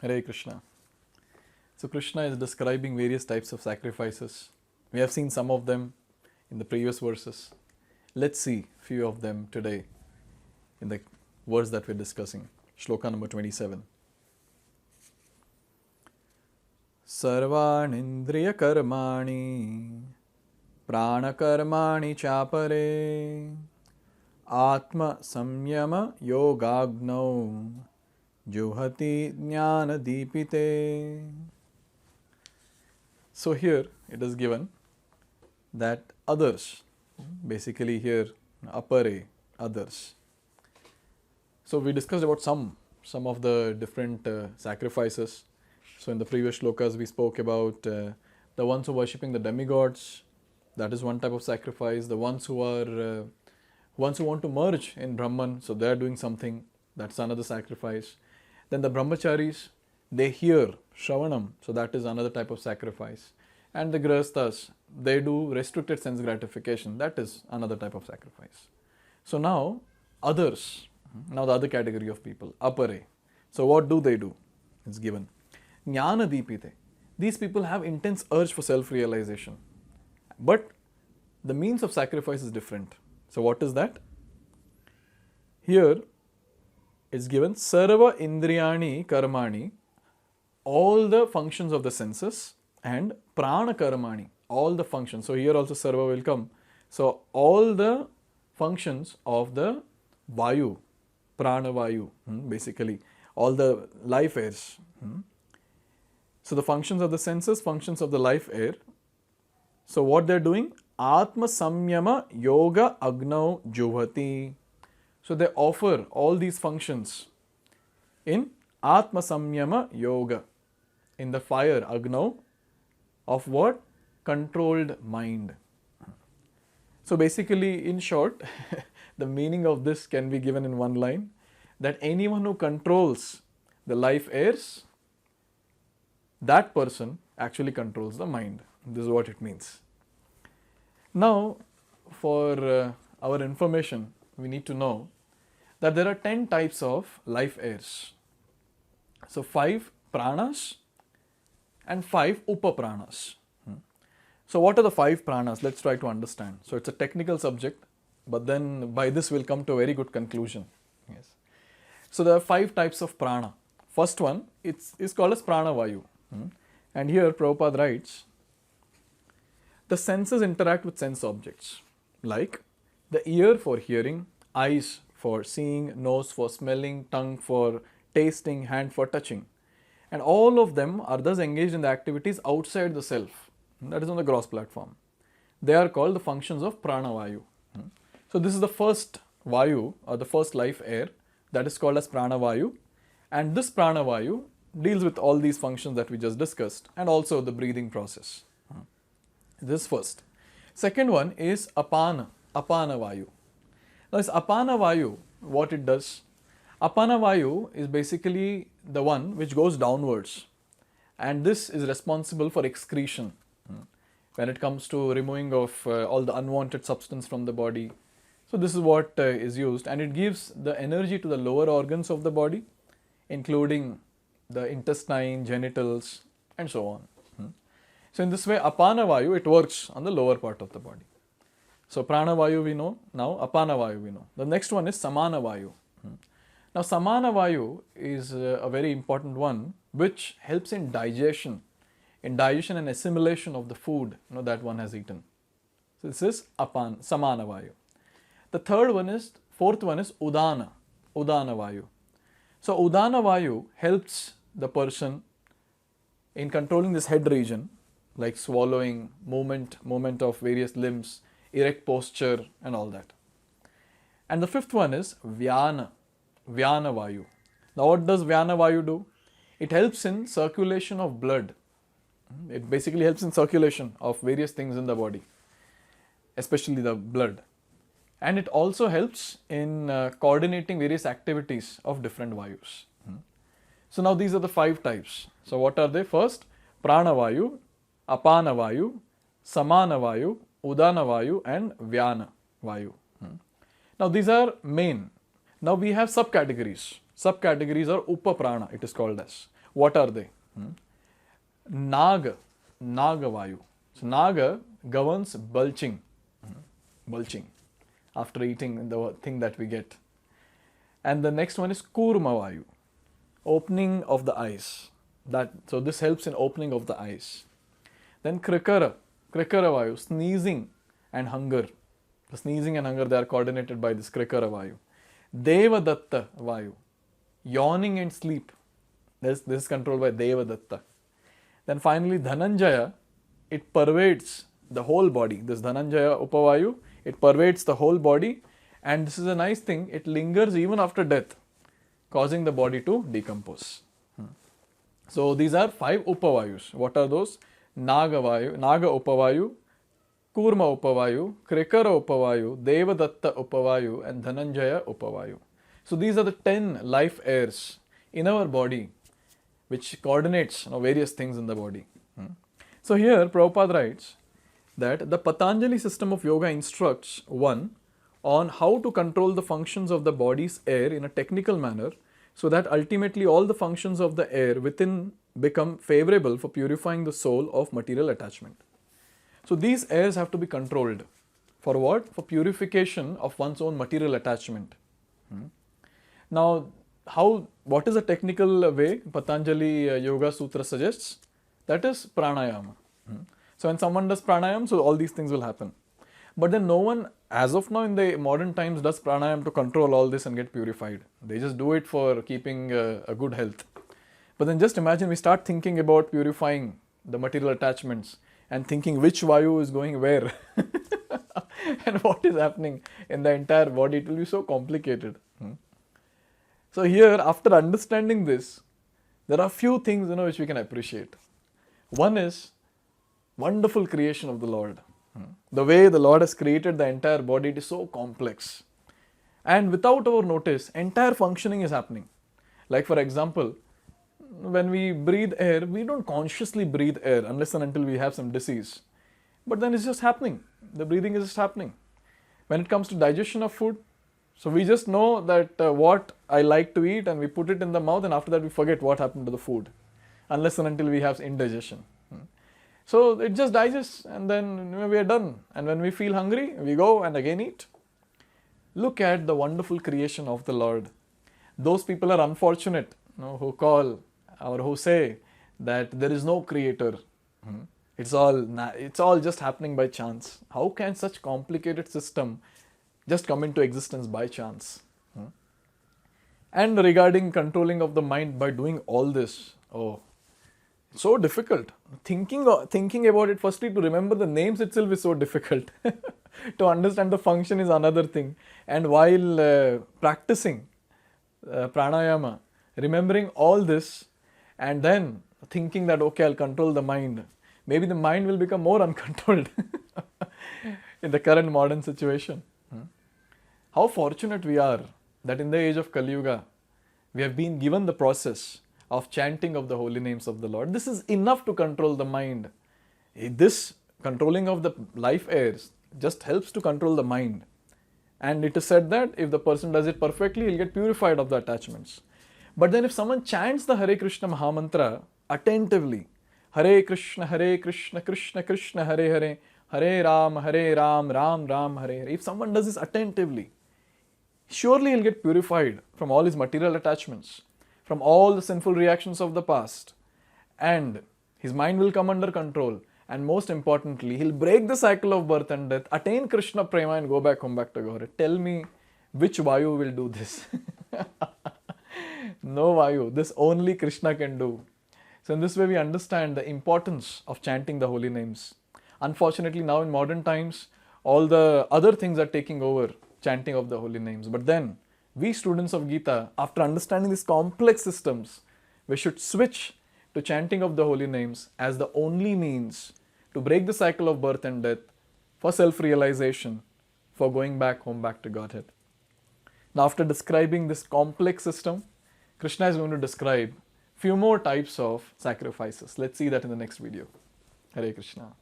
Hare Krishna. So Krishna is describing various types of sacrifices. We have seen some of them in the previous verses. Let's see few of them today in the verse that we're discussing. Shloka number 27. Sarvanindriya karmani prana karmani chapare atma samyama yogagnau juhati jnana deepite. So here it is given that others, basically here apare, others. So we discussed about some of the different sacrifices. So in the previous shlokas we spoke about the ones who are worshipping the demigods, that is one type of sacrifice. The ones who are ones who want to merge in Brahman, so they are doing something, that's another sacrifice. Then the brahmacharis, they hear Shravanam, so that is another type of sacrifice. And the grihasthas, they do restricted sense gratification, that is another type of sacrifice. So now others, now the other category of people, apare. So what do they do? It's given. Jnana deepite. These people have intense urge for self-realization. But the means of sacrifice is different. So what is that? Here it's given sarva indriyani karmani, all the functions of the senses, and prana karmani, all the functions. So here also sarva will come. So all the functions of the vayu, prana vayu, basically all the life airs. So the functions of the senses, functions of the life air. So what they are doing? Atma samyama yoga agnau juhati. So they offer all these functions in Atma Samyama Yoga, in the fire, Agnau, of what? Controlled mind. So basically, in short, the meaning of this can be given in one line, that anyone who controls the life airs, that person actually controls the mind. This is what it means. Now, for our information, we need to know that there are 10 types of life airs. So 5 pranas and 5 upapranas. So what are the 5 pranas? Let's try to understand. So it's a technical subject, but then by this we'll come to a very good conclusion. Yes. So there are 5 types of prana. First one is called as prana vayu. And here Prabhupada writes, the senses interact with sense objects, like the ear for hearing, eyes for seeing, nose for smelling, tongue for tasting, hand for touching. And all of them are thus engaged in the activities outside the self, that is on the gross platform. They are called the functions of prana vayu. So this is the first vayu, or the first life air, that is called as prana vayu. And this prana vayu deals with all these functions that we just discussed, and also the breathing process. This first. Second one is apana vayu. Now this apana vayu, what it does? Apana vayu is basically the one which goes downwards, and this is responsible for excretion. When it comes to removing of all the unwanted substance from the body. So this is what is used, and it gives the energy to the lower organs of the body, including the intestine, genitals, and so on. So in this way, apana vayu, it works on the lower part of the body. So prana vayu we know, now apana vayu we know. The next one is samana vayu. Now samana vayu is a very important one, which helps in digestion and assimilation of the food that one has eaten. So this is samana vayu. The fourth one is udana vayu. So udana vayu helps the person in controlling this head region, like swallowing, movement of various limbs, erect posture, and all that. And the fifth one is vyana vayu. Now what does vyana vayu do? It helps in circulation of blood. It basically helps in circulation of various things in the body, especially the blood. And it also helps in coordinating various activities of different vayus. So now these are the 5 types. So what are they? First, prana vayu, apana vayu, samana vayu, udana vayu, and vyana vayu. Now these are main. Now we have subcategories. Subcategories are upaprana, it is called as. What are they? Naga Vayu. So Naga governs belching after eating the thing that we get. And the next one is Kurma Vayu, opening of the eyes. So this helps in opening of the eyes. Then Krikara Vayu, sneezing and hunger. The sneezing and hunger, they are coordinated by this Krikara Vayu. Devadatta Vayu, yawning and sleep. This is controlled by Devadatta. Then finally Dhananjaya, it pervades the whole body. This Dhananjaya Upavayu, it pervades the whole body, and this is a nice thing, it lingers even after death, causing the body to decompose. So these are 5 Upavayus. What are those? Naga Upavayu, Kurma Upavayu, Krikara Upavayu, Devadatta Upavayu, and Dhananjaya Upavayu. So these are the 10 life airs in our body which coordinates various things in the body. So here Prabhupada writes that the Patanjali system of yoga instructs one on how to control the functions of the body's air in a technical manner, so that ultimately all the functions of the air within become favorable for purifying the soul of material attachment. So these airs have to be controlled. For what? For purification of one's own material attachment. Now, what is a technical way Patanjali Yoga Sutra suggests? That is pranayama. So when someone does pranayama, so all these things will happen. But then no one, as of now in the modern times, does pranayama to control all this and get purified. They just do it for keeping a good health. But then just imagine we start thinking about purifying the material attachments and thinking which Vayu is going where and what is happening in the entire body. It will be so complicated. So here, after understanding this, there are few things which we can appreciate. One is wonderful creation of the Lord. The way the Lord has created the entire body, it is so complex. And without our notice, entire functioning is happening. Like for example, when we breathe air, we don't consciously breathe air unless and until we have some disease. But then it's just happening. The breathing is just happening. When it comes to digestion of food, so we just know that what I like to eat and we put it in the mouth, and after that we forget what happened to the food unless and until we have indigestion. So it just digests and then we are done. And when we feel hungry, we go and again eat. Look at the wonderful creation of the Lord. Those people are unfortunate who call or who say that there is no creator. It's all just happening by chance. How can such complicated system just come into existence by chance? And regarding controlling of the mind by doing all this, it's so difficult. Thinking about it, firstly to remember the names itself is so difficult. To understand the function is another thing. And while practicing pranayama, remembering all this and then thinking that okay, I'll control the mind, maybe the mind will become more uncontrolled in the current modern situation. How fortunate we are that in the age of Kali Yuga, we have been given the process of chanting of the holy names of the Lord. This is enough to control the mind. This controlling of the life airs just helps to control the mind. And it is said that if the person does it perfectly, he'll get purified of the attachments. But then if someone chants the Hare Krishna Mahamantra attentively, Hare Krishna, Krishna Krishna, Hare Hare, Hare Ram, Ram Ram, Hare Hare. If someone does this attentively, surely he'll get purified from all his material attachments, from all the sinful reactions of the past, and his mind will come under control, and most importantly, he'll break the cycle of birth and death, attain Krishna Prema and go back home back to Gaura. Tell me which Vayu will do this? No Vayu, this only Krishna can do. So in this way we understand the importance of chanting the holy names. Unfortunately now in modern times, all the other things are taking over chanting of the holy names. But then, we students of Gita, after understanding these complex systems, we should switch to chanting of the holy names as the only means to break the cycle of birth and death, for self-realization, for going back home, back to Godhead. Now after describing this complex system, Krishna is going to describe few more types of sacrifices. Let's see that in the next video. Hare Krishna.